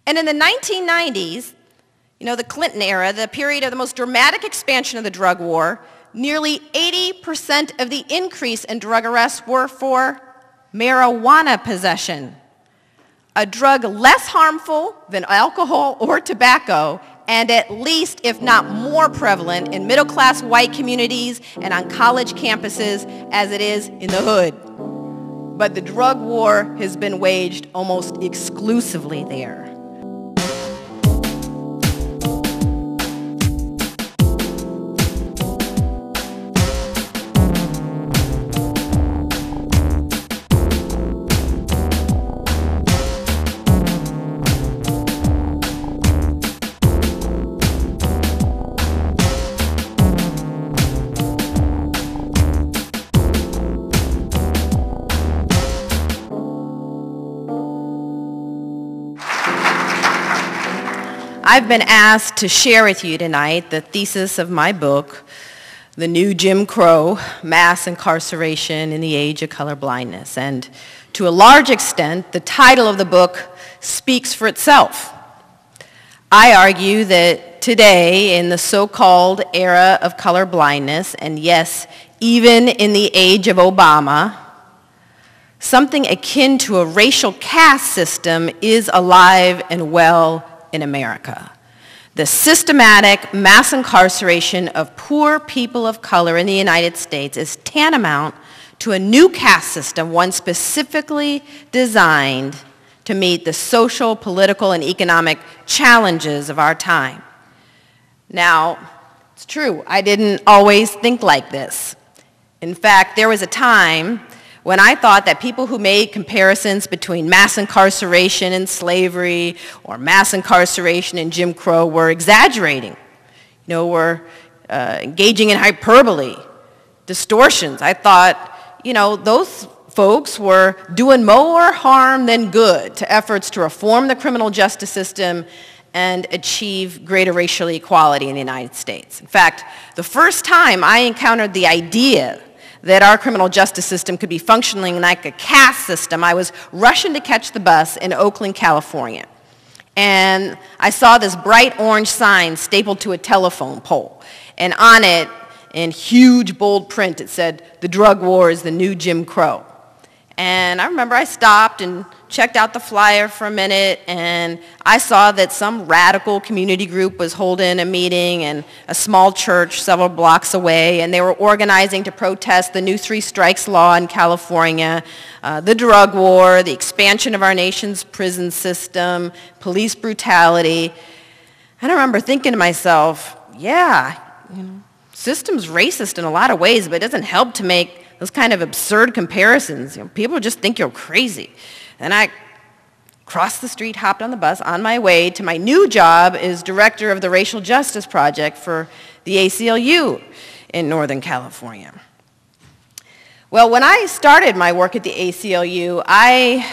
And in the 1990s, the Clinton era, the period of the most dramatic expansion of the drug war, nearly 80% of the increase in drug arrests were for marijuana possession, a drug less harmful than alcohol or tobacco, and at least, if not more prevalent in middle-class white communities and on college campuses as it is in the hood. But the drug war has been waged almost exclusively there. I've been asked to share with you tonight the thesis of my book, The New Jim Crow, Mass Incarceration in the Age of Color Blindness. And to a large extent, the title of the book speaks for itself. I argue that today, in the so-called era of color blindness, and yes, even in the age of Obama, something akin to a racial caste system is alive and well in America. The systematic mass incarceration of poor people of color in the United States is tantamount to a new caste system, one specifically designed to meet the social, political, and economic challenges of our time. Now, it's true, I didn't always think like this. In fact, there was a time when I thought that people who made comparisons between mass incarceration and slavery or mass incarceration and Jim Crow were exaggerating, were engaging in hyperbole, distortions. I thought, those folks were doing more harm than good to efforts to reform the criminal justice system and achieve greater racial equality in the United States. In fact, the first time I encountered the idea that our criminal justice system could be functioning like a caste system, I was rushing to catch the bus in Oakland, California. And I saw this bright orange sign stapled to a telephone pole. And on it, in huge bold print, it said, "The drug war is the new Jim Crow." And I remember I stopped and checked out the flyer for a minute, and I saw that some radical community group was holding a meeting in a small church several blocks away, and they were organizing to protest the new 3 strikes law in California, the drug war, the expansion of our nation's prison system, police brutality. And I remember thinking to myself, yeah, system's racist in a lot of ways, but it doesn't help to make those kind of absurd comparisons. People just think you're crazy. And I crossed the street, hopped on the bus, on my way to my new job as director of the Racial Justice Project for the ACLU in Northern California. Well, when I started my work at the ACLU, I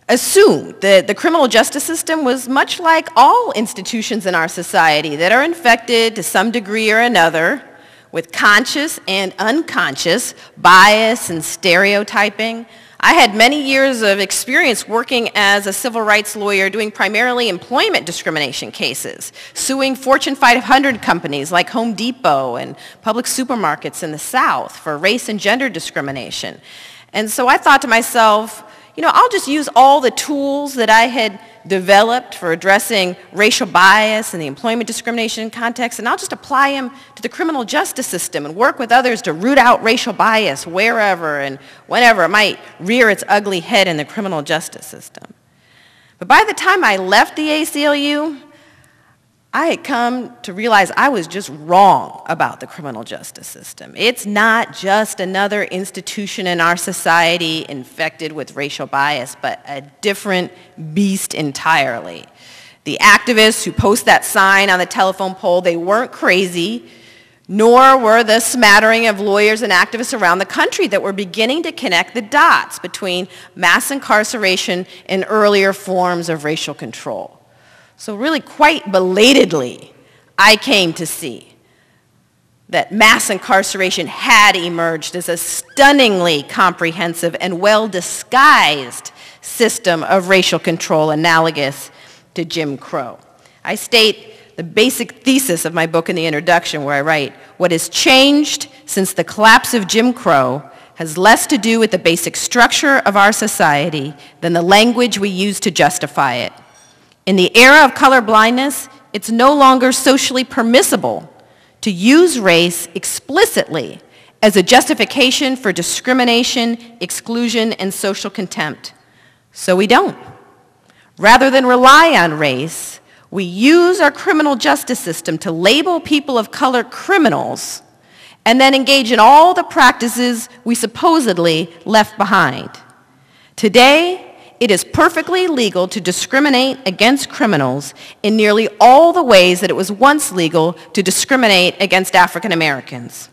assumed that the criminal justice system was much like all institutions in our society that are infected to some degree or another with conscious and unconscious bias and stereotyping. I had many years of experience working as a civil rights lawyer doing primarily employment discrimination cases, suing Fortune 500 companies like Home Depot and public supermarkets in the South for race and gender discrimination. And so I thought to myself, I'll just use all the tools that I had developed for addressing racial bias and the employment discrimination context, and I'll just apply them to the criminal justice system and work with others to root out racial bias wherever and whenever it might rear its ugly head in the criminal justice system. But by the time I left the ACLU, I had come to realize I was just wrong about the criminal justice system. It's not just another institution in our society infected with racial bias, but a different beast entirely. The activists who post that sign on the telephone pole, they weren't crazy, nor were the smattering of lawyers and activists around the country that were beginning to connect the dots between mass incarceration and earlier forms of racial control. So really quite belatedly, I came to see that mass incarceration had emerged as a stunningly comprehensive and well-disguised system of racial control analogous to Jim Crow. I state the basic thesis of my book in the introduction where I write, what has changed since the collapse of Jim Crow has less to do with the basic structure of our society than the language we use to justify it. In the era of color blindness, it's no longer socially permissible to use race explicitly as a justification for discrimination, exclusion, and social contempt. So we don't. Rather than rely on race, we use our criminal justice system to label people of color criminals and then engage in all the practices we supposedly left behind. Today, it is perfectly legal to discriminate against criminals in nearly all the ways that it was once legal to discriminate against African Americans.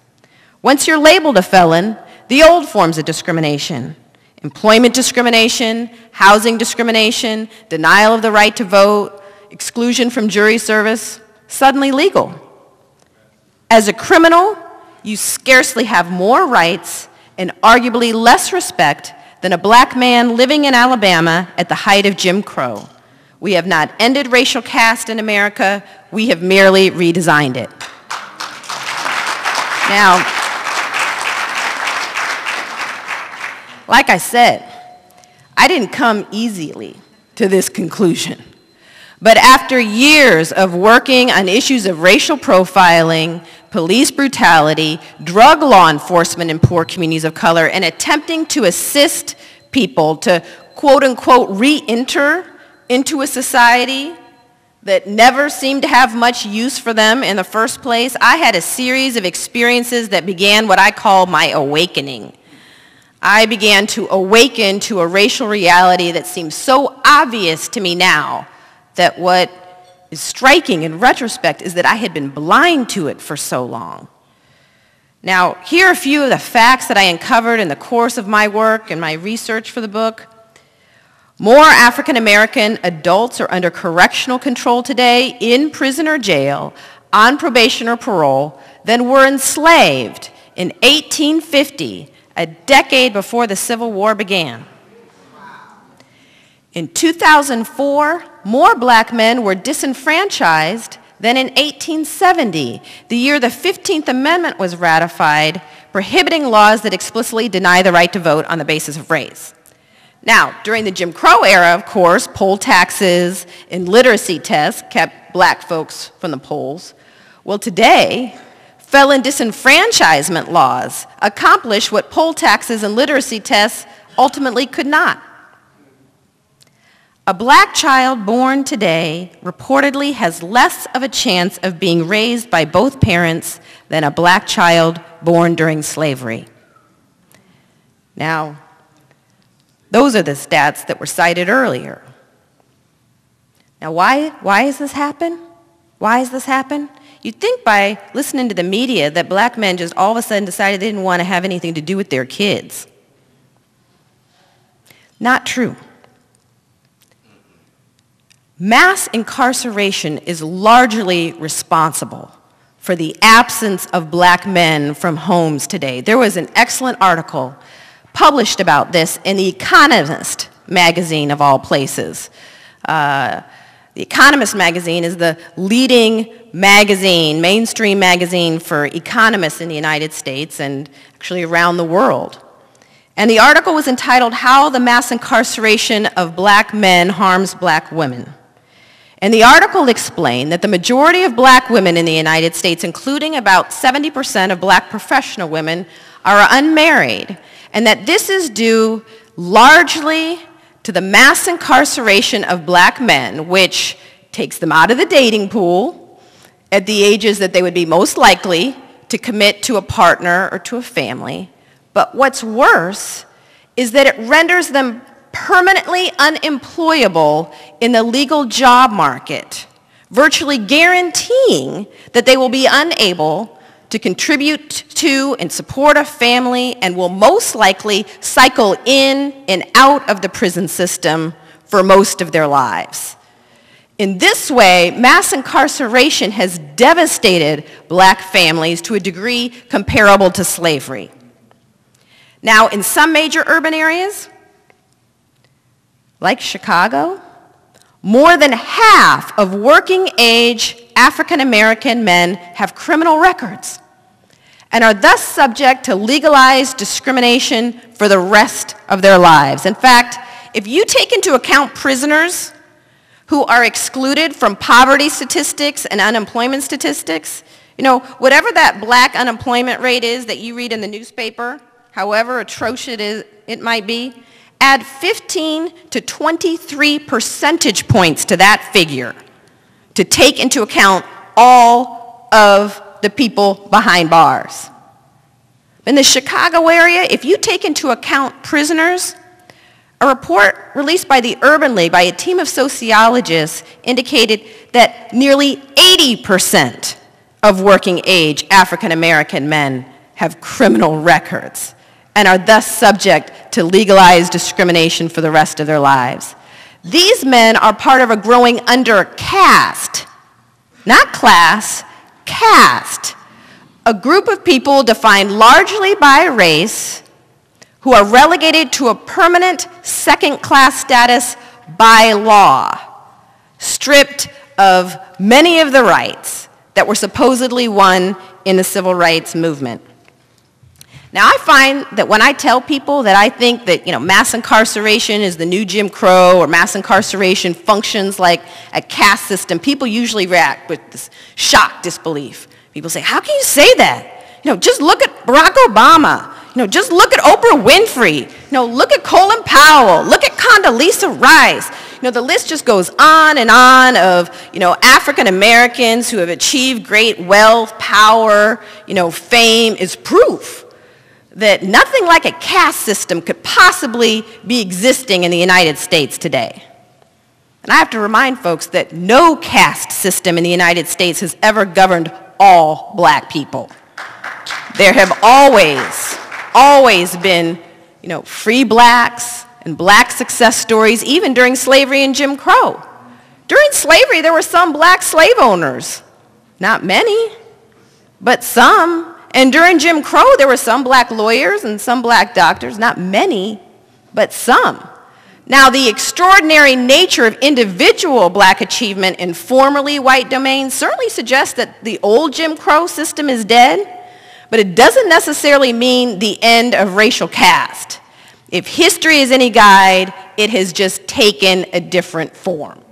Once you're labeled a felon, the old forms of discrimination, employment discrimination, housing discrimination, denial of the right to vote, exclusion from jury service, suddenly legal. As a criminal, you scarcely have more rights and arguably less respect than a black man living in Alabama at the height of Jim Crow. We have not ended racial caste in America, we have merely redesigned it. Now, like I said, I didn't come easily to this conclusion. But after years of working on issues of racial profiling, police brutality, drug law enforcement in poor communities of color, and attempting to assist people to quote-unquote re-enter into a society that never seemed to have much use for them in the first place, I had a series of experiences that began what I call my awakening. I began to awaken to a racial reality that seems so obvious to me now that what is striking in retrospect is that I had been blind to it for so long. Now, here are a few of the facts that I uncovered in the course of my work and my research for the book. More African American adults are under correctional control today in prison or jail, on probation or parole, than were enslaved in 1850, a decade before the Civil War began. In 2004, more black men were disenfranchised than in 1870, the year the 15th Amendment was ratified, prohibiting laws that explicitly deny the right to vote on the basis of race. Now, during the Jim Crow era, of course, poll taxes and literacy tests kept black folks from the polls. Well, today, felon disenfranchisement laws accomplish what poll taxes and literacy tests ultimately could not. A black child born today reportedly has less of a chance of being raised by both parents than a black child born during slavery. Now, those are the stats that were cited earlier. Now, why has this happened? Why has this happened? You'd think by listening to the media that black men just all of a sudden decided they didn't want to have anything to do with their kids. Not true. Mass incarceration is largely responsible for the absence of black men from homes today. There was an excellent article published about this in The Economist magazine, of all places. The Economist magazine is the leading magazine, mainstream magazine for economists in the United States and actually around the world. And the article was entitled, "How the Mass Incarceration of Black Men Harms Black Women." And the article explained that the majority of black women in the United States, including about 70% of black professional women, are unmarried, and that this is due largely to the mass incarceration of black men, which takes them out of the dating pool at the ages that they would be most likely to commit to a partner or to a family. But what's worse is that it renders them permanently unemployable in the legal job market, virtually guaranteeing that they will be unable to contribute to and support a family and will most likely cycle in and out of the prison system for most of their lives. In this way, mass incarceration has devastated black families to a degree comparable to slavery. Now, in some major urban areas, like Chicago, More than half of working-age African-American men have criminal records and are thus subject to legalized discrimination for the rest of their lives. In fact, if you take into account prisoners who are excluded from poverty statistics and unemployment statistics, whatever that black unemployment rate is that you read in the newspaper, however atrocious it might be, add 15 to 23 percentage points to that figure to take into account all of the people behind bars. In the Chicago area, if you take into account prisoners, a report released by the Urban League by a team of sociologists indicated that nearly 80% of working-age African-American men have criminal records and are thus subject to legalized discrimination for the rest of their lives. These men are part of a growing undercaste, not class, caste, a group of people defined largely by race who are relegated to a permanent second-class status by law, stripped of many of the rights that were supposedly won in the civil rights movement. Now, I find that when I tell people that I think that, mass incarceration is the new Jim Crow or mass incarceration functions like a caste system, people usually react with this shocked disbelief. People say, how can you say that? Just look at Barack Obama. Just look at Oprah Winfrey. Look at Colin Powell. Look at Condoleezza Rice. The list just goes on and on of, African Americans who have achieved great wealth, power, fame is proof that nothing like a caste system could possibly be existing in the United States today. And I have to remind folks that no caste system in the United States has ever governed all black people. There have always been, free blacks and black success stories, even during slavery and Jim Crow. During slavery, there were some black slave owners. Not many, but some. And during Jim Crow, there were some black lawyers and some black doctors. Not many, but some. Now, the extraordinary nature of individual black achievement in formerly white domains certainly suggests that the old Jim Crow system is dead, but it doesn't necessarily mean the end of racial caste. If history is any guide, it has just taken a different form.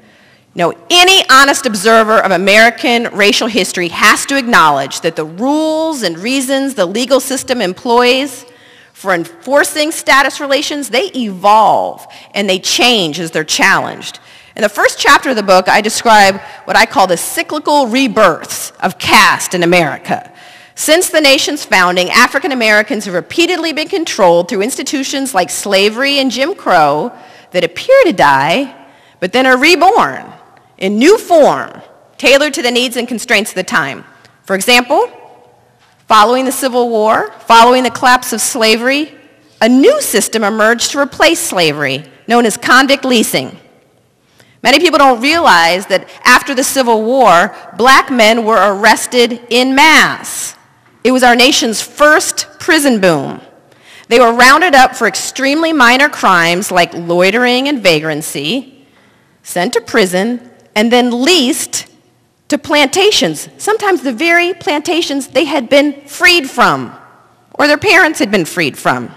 Any honest observer of American racial history has to acknowledge that the rules and reasons the legal system employs for enforcing status relations, they evolve and they change as they're challenged. In the first chapter of the book, I describe what I call the cyclical rebirths of caste in America. Since the nation's founding, African Americans have repeatedly been controlled through institutions like slavery and Jim Crow that appear to die, but then are reborn in new form, tailored to the needs and constraints of the time. For example, following the Civil War, following the collapse of slavery, a new system emerged to replace slavery, known as convict leasing. Many people don't realize that after the Civil War, black men were arrested en masse. It was our nation's first prison boom. They were rounded up for extremely minor crimes like loitering and vagrancy, sent to prison, and then leased to plantations, sometimes the very plantations they had been freed from, or their parents had been freed from.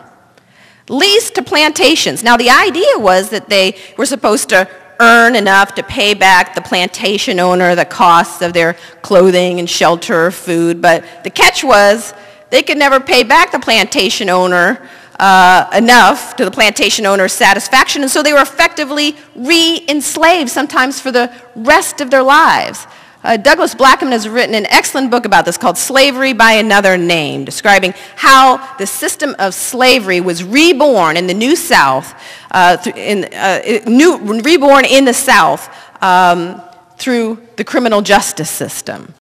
Leased to plantations. Now, the idea was that they were supposed to earn enough to pay back the plantation owner the costs of their clothing and shelter or food, but the catch was they could never pay back the plantation owner enough to the plantation owner's satisfaction, and so they were effectively re-enslaved, sometimes for the rest of their lives. Douglas Blackman has written an excellent book about this called Slavery by Another Name, describing how the system of slavery was reborn in the New South, reborn in the South through the criminal justice system.